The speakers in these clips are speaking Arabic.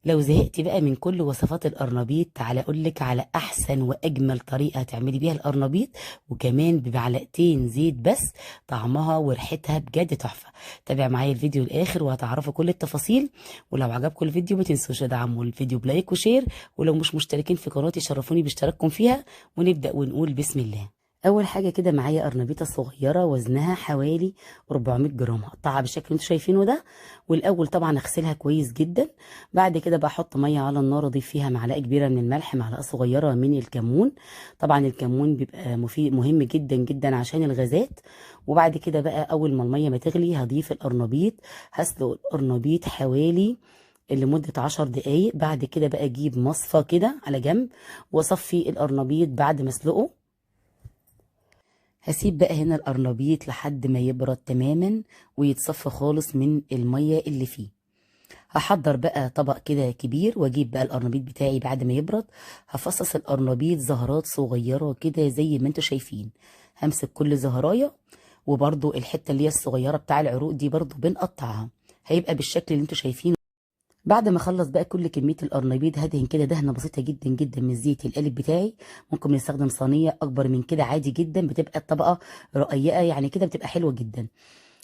لو زهقتي بقى من كل وصفات القرنبيط، تعالى اقولك على احسن واجمل طريقه تعملي بيها القرنبيط، وكمان بمعلقتين زيت بس. طعمها وريحتها بجد تحفه. تابع معايا الفيديو الاخر وهتعرفوا كل التفاصيل. ولو عجبكم الفيديو ما تنسوش تدعموا الفيديو بلايك وشير، ولو مش مشتركين في قناتي شرفوني باشتراككم فيها. ونبدا ونقول بسم الله. اول حاجه كده معايا قرنبيطه صغيره وزنها حوالي 400 جرام، هقطعها بالشكل اللي انتوا شايفينه ده. والاول طبعا اغسلها كويس جدا. بعد كده بحط ميه على النار، اضيف فيها معلقه كبيره من الملح، معلقه صغيره من الكمون. طبعا الكمون بيبقى مفيد مهم جدا جدا عشان الغازات. وبعد كده بقى اول ما الميه ما تغلي هضيف القرنبيط. هسلق القرنبيط حوالي لمدة 10 دقايق. بعد كده بقى اجيب مصفى كده على جنب واصفي القرنبيط بعد ما اسلقه. هسيب بقى هنا القرنبيط لحد ما يبرد تماما ويتصفى خالص من المية اللي فيه. هحضر بقى طبق كده كبير واجيب بقى القرنبيط بتاعي بعد ما يبرد. هفصص القرنبيط زهرات صغيرة كده زي ما انتوا شايفين. همسك كل زهراية، وبرضو الحتة اللي هي الصغيرة بتاع العروق دي برضو بنقطعها. هيبقى بالشكل اللي انتوا شايفينه. بعد ما اخلص بقى كل كميه القرنبيط هدهن كده دهنه بسيطه جدا جدا من زيت القالب بتاعي. ممكن نستخدم صينيه اكبر من كده عادي جدا، بتبقى الطبقه رقيقه يعني كده بتبقى حلوه جدا.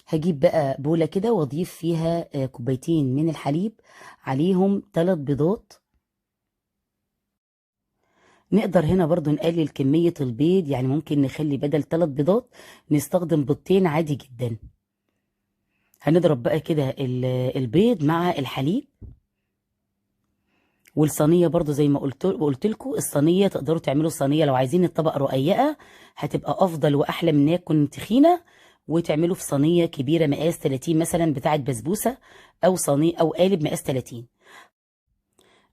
هجيب بقى بوله كده واضيف فيها كوبايتين من الحليب، عليهم 3 بيضات. نقدر هنا برضو نقلل كميه البيض، يعني ممكن نخلي بدل 3 بيضات نستخدم بيضتين عادي جدا. هنضرب بقى كده البيض مع الحليب. والصينيه برضو زي ما قلت لكم، الصينيه تقدروا تعملوا صينيه لو عايزين الطبق رقيقه، هتبقى افضل واحلى من ان هي تكون تخينه. وتعملوا في صينيه كبيره مقاس 30 مثلا بتاعه بسبوسه، او صينيه او قالب مقاس 30.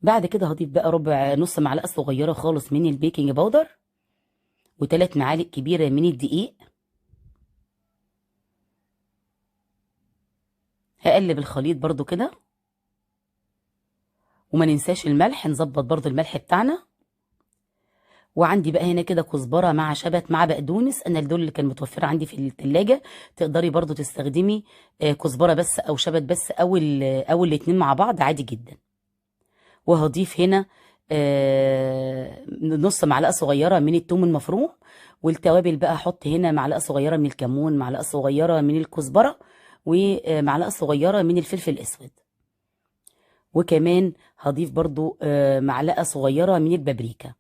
بعد كده هضيف بقى نص معلقه صغيره خالص من البيكنج باودر، و3 معالق كبيره من الدقيق. هقلب الخليط برضو كده. وما ننساش الملح، نظبط برضو الملح بتاعنا. وعندي بقى هنا كده كزبره مع شبت مع بقدونس، انا دول اللي كان متوفره عندي في الثلاجه. تقدري برضو تستخدمي كزبره بس او شبت بس او الاتنين مع بعض عادي جدا. وهضيف هنا نص معلقه صغيره من الثوم المفروم. والتوابل بقى احط هنا معلقه صغيره من الكمون، معلقه صغيره من الكزبره، ومعلقه صغيره من الفلفل الاسود. وكمان هضيف برضو معلقه صغيره من البابريكا.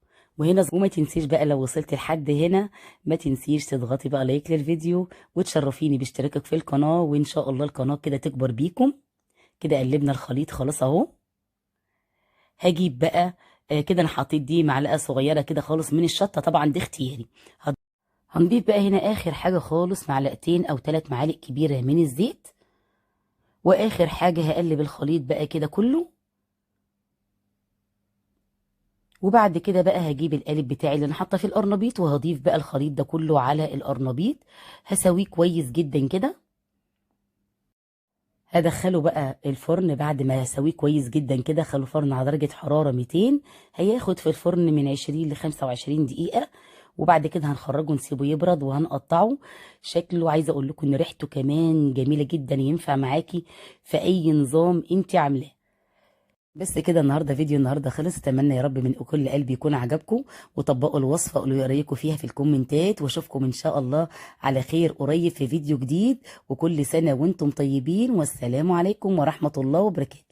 وما تنسيش بقى لو وصلت لحد هنا، ما تنسيش تضغطي بقى لايك للفيديو وتشرفيني باشتراكك في القناة، وان شاء الله القناة كده تكبر بيكم. كده قلبنا الخليط خلاص اهو. هجيب بقى كده انا حطيت دي معلقة صغيرة كده خالص من الشطة، طبعا دي اختياري. هنضيف بقى هنا اخر حاجة خالص معلقتين او 3 معالق كبيرة من الزيت. واخر حاجة هقلب الخليط بقى كده كله. وبعد كده بقى هجيب القالب بتاعي اللي انا حاطه فيه القرنبيط، وهضيف بقى الخليط ده كله على القرنبيط. هسويه كويس جدا كده. هدخله بقى الفرن. بعد ما هسويه كويس جدا كده خلو فرن على درجه حراره 200. هياخد في الفرن من 20 ل 25 دقيقه. وبعد كده هنخرجه نسيبه يبرد وهنقطعه. شكله عايزه اقول لكم ان ريحته كمان جميله جدا، ينفع معاكي في اي نظام انت عاملاه. بس كده النهارده فيديو النهارده خلص. اتمنى يا رب من كل قلبي يكون عجبكم، وطبقوا الوصفه قولوا لي رايكم فيها في الكومنتات. واشوفكم ان شاء الله على خير قريب في فيديو جديد. وكل سنه وانتم طيبين، والسلام عليكم ورحمه الله وبركاته.